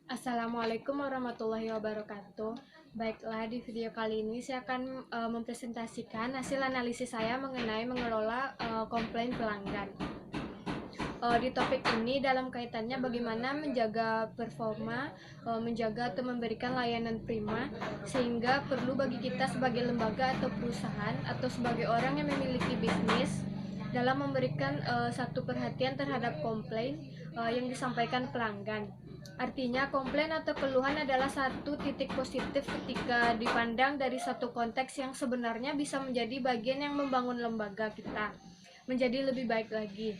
Assalamualaikum warahmatullahi wabarakatuh. Baiklah, di video kali ini saya akan mempresentasikan hasil analisis saya mengenai mengelola komplain pelanggan. Di topik ini dalam kaitannya bagaimana menjaga performa, menjaga atau memberikan layanan prima, sehingga perlu bagi kita sebagai lembaga atau perusahaan atau sebagai orang yang memiliki bisnis dalam memberikan satu perhatian terhadap komplain yang disampaikan pelanggan. Artinya, komplain atau keluhan adalah satu titik positif ketika dipandang dari satu konteks yang sebenarnya bisa menjadi bagian yang membangun lembaga kita menjadi lebih baik lagi,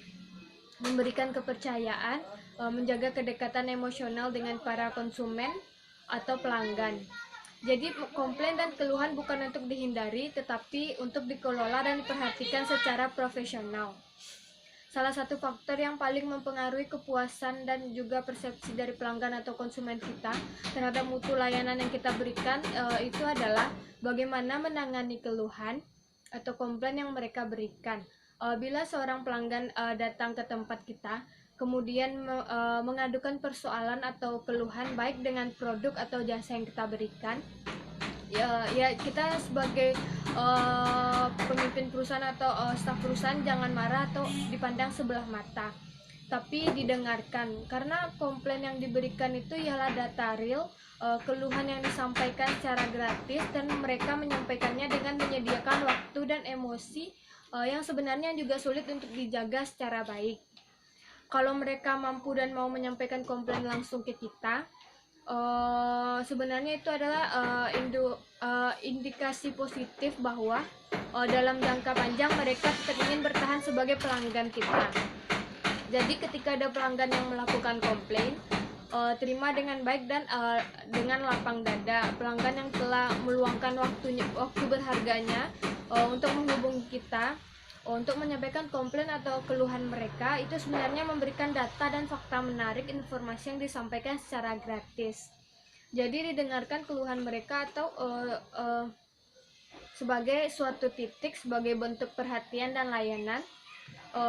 memberikan kepercayaan, menjaga kedekatan emosional dengan para konsumen atau pelanggan. Jadi, komplain dan keluhan bukan untuk dihindari, tetapi untuk dikelola dan diperhatikan secara profesional. Salah satu faktor yang paling mempengaruhi kepuasan dan juga persepsi dari pelanggan atau konsumen kita terhadap mutu layanan yang kita berikan itu adalah bagaimana menangani keluhan atau komplain yang mereka berikan. Bila seorang pelanggan datang ke tempat kita, kemudian mengadukan persoalan atau keluhan baik dengan produk atau jasa yang kita berikan, ya kita sebagai pemimpin perusahaan atau staf perusahaan jangan marah atau dipandang sebelah mata, tapi didengarkan, karena komplain yang diberikan itu ialah data real, keluhan yang disampaikan secara gratis, dan mereka menyampaikannya dengan menyediakan waktu dan emosi yang sebenarnya juga sulit untuk dijaga secara baik. Kalau mereka mampu dan mau menyampaikan komplain langsung ke kita, sebenarnya itu adalah indikasi positif bahwa dalam jangka panjang mereka tetap ingin bertahan sebagai pelanggan kita. Jadi ketika ada pelanggan yang melakukan komplain, terima dengan baik dan dengan lapang dada. Pelanggan yang telah meluangkan waktu berharganya untuk menghubungi kita untuk menyampaikan komplain atau keluhan mereka, itu sebenarnya memberikan data dan fakta menarik, informasi yang disampaikan secara gratis. Jadi didengarkan keluhan mereka atau sebagai suatu titik, sebagai bentuk perhatian dan layanan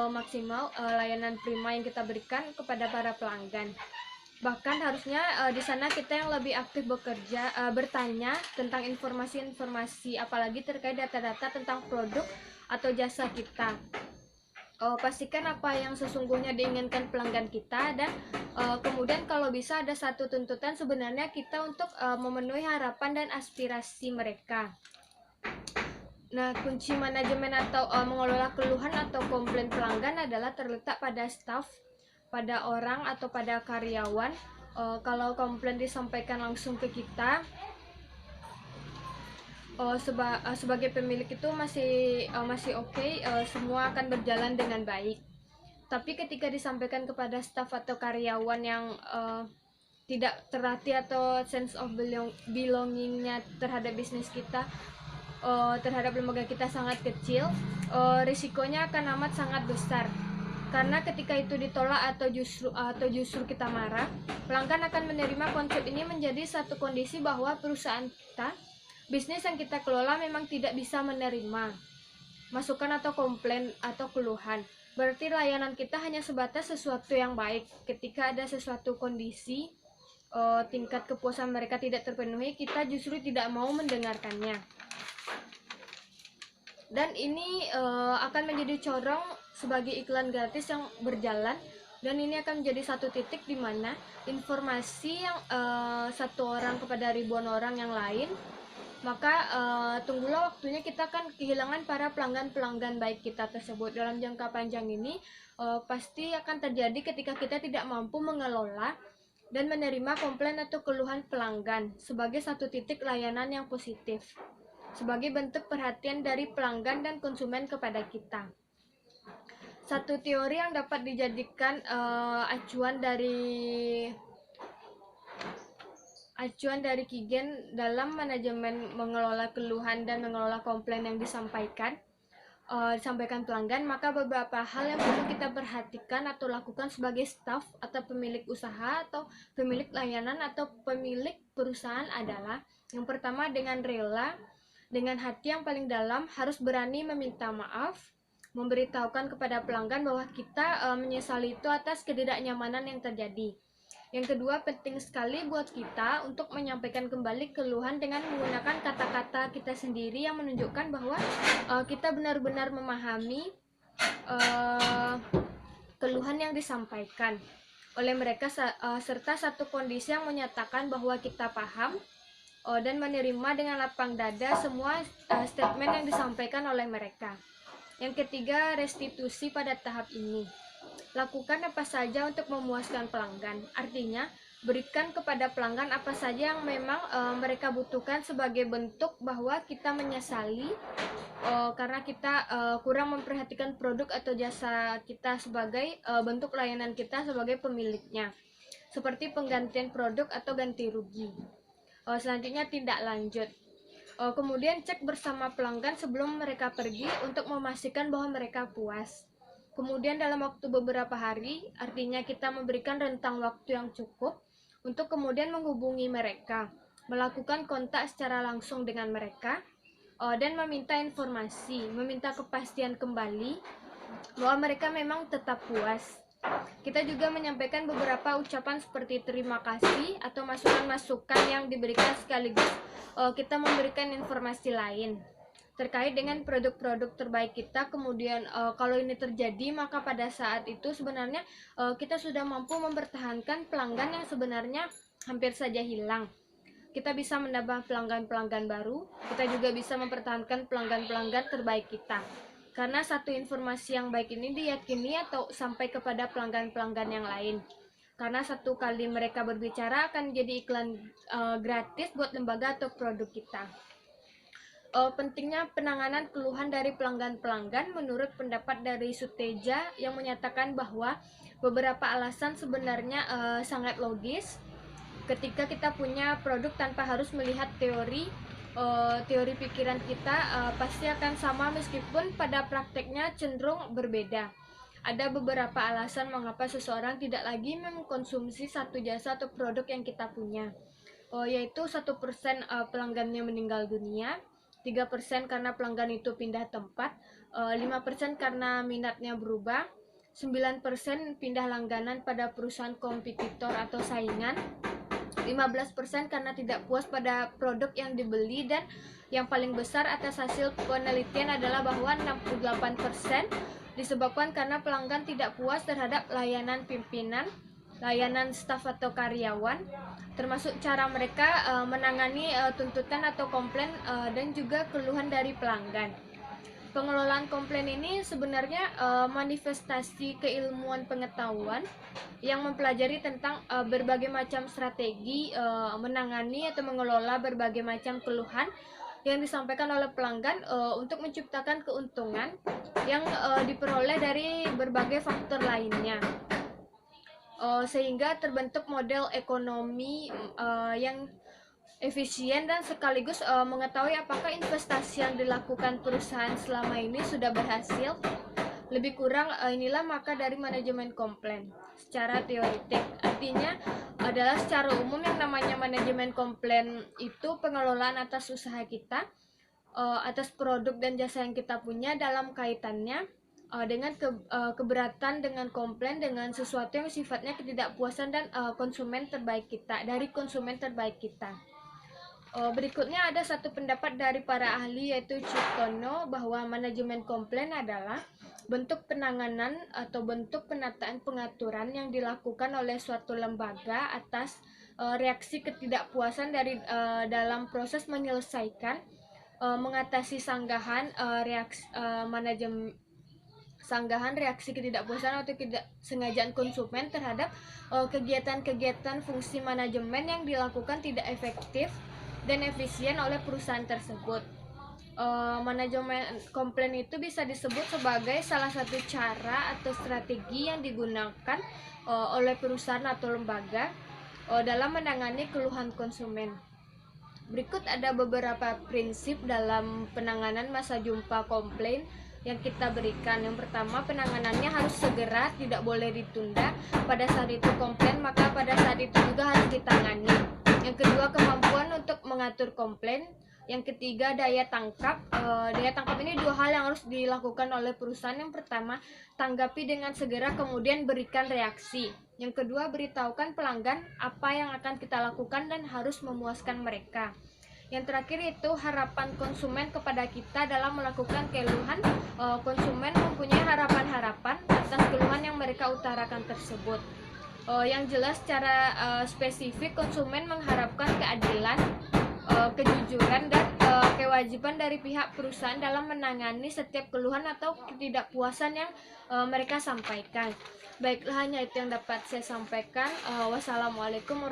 maksimal, layanan prima yang kita berikan kepada para pelanggan. Bahkan harusnya di sana kita yang lebih aktif bekerja, bertanya tentang informasi-informasi, apalagi terkait data-data tentang produk atau jasa kita. Pastikan apa yang sesungguhnya diinginkan pelanggan kita, dan kemudian kalau bisa ada satu tuntutan sebenarnya kita untuk memenuhi harapan dan aspirasi mereka. Nah, kunci manajemen atau mengelola keluhan atau komplain pelanggan adalah terletak pada staff, pada orang atau pada karyawan. Kalau komplain disampaikan langsung ke kita, sebagai pemilik itu masih oke, semua akan berjalan dengan baik. Tapi ketika disampaikan kepada staf atau karyawan yang tidak terlatih atau sense of belongingnya terhadap bisnis kita, terhadap lembaga kita sangat kecil, risikonya akan amat sangat besar. Karena ketika itu ditolak atau justru kita marah, pelanggan akan menerima konsep ini menjadi satu kondisi bahwa perusahaan kita, bisnis yang kita kelola memang tidak bisa menerima masukan atau komplain atau keluhan. Berarti layanan kita hanya sebatas sesuatu yang baik. Ketika ada sesuatu kondisi, tingkat kepuasan mereka tidak terpenuhi, kita justru tidak mau mendengarkannya. Dan ini akan menjadi corong sebagai iklan gratis yang berjalan, dan ini akan menjadi satu titik di mana informasi yang satu orang kepada ribuan orang yang lain, maka tunggulah waktunya kita akan kehilangan para pelanggan-pelanggan baik kita tersebut. Dalam jangka panjang ini pasti akan terjadi ketika kita tidak mampu mengelola dan menerima komplain atau keluhan pelanggan sebagai satu titik layanan yang positif, sebagai bentuk perhatian dari pelanggan dan konsumen kepada kita. Satu teori yang dapat dijadikan acuan dari Kigen dalam manajemen mengelola keluhan dan mengelola komplain yang disampaikan pelanggan, maka beberapa hal yang perlu kita perhatikan atau lakukan sebagai staf atau pemilik usaha atau pemilik layanan atau pemilik perusahaan adalah: yang pertama, dengan rela, dengan hati yang paling dalam, harus berani meminta maaf, memberitahukan kepada pelanggan bahwa kita menyesali itu atas ketidaknyamanan yang terjadi. Yang kedua, penting sekali buat kita untuk menyampaikan kembali keluhan dengan menggunakan kata-kata kita sendiri yang menunjukkan bahwa kita benar-benar memahami keluhan yang disampaikan oleh mereka, serta satu kondisi yang menyatakan bahwa kita paham dan menerima dengan lapang dada semua statement yang disampaikan oleh mereka. Yang ketiga, restitusi pada tahap ini. Lakukan apa saja untuk memuaskan pelanggan. Artinya, berikan kepada pelanggan apa saja yang memang mereka butuhkan sebagai bentuk bahwa kita menyesali karena kita kurang memperhatikan produk atau jasa kita sebagai bentuk layanan kita sebagai pemiliknya. Seperti penggantian produk atau ganti rugi. Selanjutnya, tindak lanjut. Kemudian cek bersama pelanggan sebelum mereka pergi untuk memastikan bahwa mereka puas. Kemudian dalam waktu beberapa hari, artinya kita memberikan rentang waktu yang cukup untuk kemudian menghubungi mereka, melakukan kontak secara langsung dengan mereka, dan meminta informasi, meminta kepastian kembali bahwa mereka memang tetap puas. Kita juga menyampaikan beberapa ucapan seperti terima kasih atau masukan-masukan yang diberikan, sekaligus kita memberikan informasi lain terkait dengan produk-produk terbaik kita. Kemudian kalau ini terjadi, maka pada saat itu sebenarnya kita sudah mampu mempertahankan pelanggan yang sebenarnya hampir saja hilang. Kita bisa menambah pelanggan-pelanggan baru, kita juga bisa mempertahankan pelanggan-pelanggan terbaik kita. Karena satu informasi yang baik ini diyakini atau sampai kepada pelanggan-pelanggan yang lain. Karena satu kali mereka berbicara akan jadi iklan gratis buat lembaga atau produk kita. Pentingnya penanganan keluhan dari pelanggan-pelanggan menurut pendapat dari Suteja yang menyatakan bahwa beberapa alasan sebenarnya sangat logis ketika kita punya produk tanpa harus melihat teori pikiran kita pasti akan sama meskipun pada prakteknya cenderung berbeda. Ada beberapa alasan mengapa seseorang tidak lagi mengkonsumsi satu jasa atau produk yang kita punya, yaitu 1% pelanggannya meninggal dunia, 3% karena pelanggan itu pindah tempat, 5% karena minatnya berubah, 9% pindah langganan pada perusahaan kompetitor atau saingan, 15% karena tidak puas pada produk yang dibeli, dan yang paling besar atas hasil penelitian adalah bahwa 68% disebabkan karena pelanggan tidak puas terhadap layanan pimpinan, layanan staf atau karyawan, termasuk cara mereka menangani tuntutan atau komplain dan juga keluhan dari pelanggan. Pengelolaan komplain ini sebenarnya manifestasi keilmuan pengetahuan yang mempelajari tentang berbagai macam strategi menangani atau mengelola berbagai macam keluhan yang disampaikan oleh pelanggan untuk menciptakan keuntungan yang diperoleh dari berbagai faktor lainnya. Sehingga terbentuk model ekonomi yang efisien dan sekaligus mengetahui apakah investasi yang dilakukan perusahaan selama ini sudah berhasil. Lebih kurang inilah maka dari manajemen komplain secara teoretik. Artinya adalah secara umum yang namanya manajemen komplain itu pengelolaan atas usaha kita, atas produk dan jasa yang kita punya dalam kaitannya dengan keberatan dengan komplain, dengan sesuatu yang sifatnya ketidakpuasan dan konsumen terbaik kita, dari konsumen terbaik kita. Berikutnya ada satu pendapat dari para ahli, yaitu Ciptono, bahwa manajemen komplain adalah bentuk penanganan atau bentuk penataan pengaturan yang dilakukan oleh suatu lembaga atas reaksi ketidakpuasan dari dalam proses menyelesaikan mengatasi sanggahan reaksi ketidakpuasan atau ketidaksengajaan konsumen terhadap kegiatan-kegiatan fungsi manajemen yang dilakukan tidak efektif dan efisien oleh perusahaan tersebut. Manajemen komplain itu bisa disebut sebagai salah satu cara atau strategi yang digunakan oleh perusahaan atau lembaga dalam menangani keluhan konsumen. Berikut ada beberapa prinsip dalam penanganan masa jumpa komplain yang kita berikan. Yang pertama, penanganannya harus segera, tidak boleh ditunda. Pada saat itu komplain, maka pada saat itu juga harus ditangani. Yang kedua, kemampuan untuk mengatur komplain. Yang ketiga, daya tangkap. Daya tangkap ini dua hal yang harus dilakukan oleh perusahaan. Yang pertama, tanggapi dengan segera, kemudian berikan reaksi. Yang kedua, beritahukan pelanggan apa yang akan kita lakukan dan harus memuaskan mereka. Yang terakhir itu harapan konsumen kepada kita dalam melakukan keluhan. Konsumen mempunyai harapan-harapan atas keluhan yang mereka utarakan tersebut. Yang jelas secara spesifik, konsumen mengharapkan keadilan, kejujuran, dan kewajiban dari pihak perusahaan dalam menangani setiap keluhan atau ketidakpuasan yang mereka sampaikan. Baiklah, hanya itu yang dapat saya sampaikan. Wassalamualaikum warahmatullahi wabarakatuh.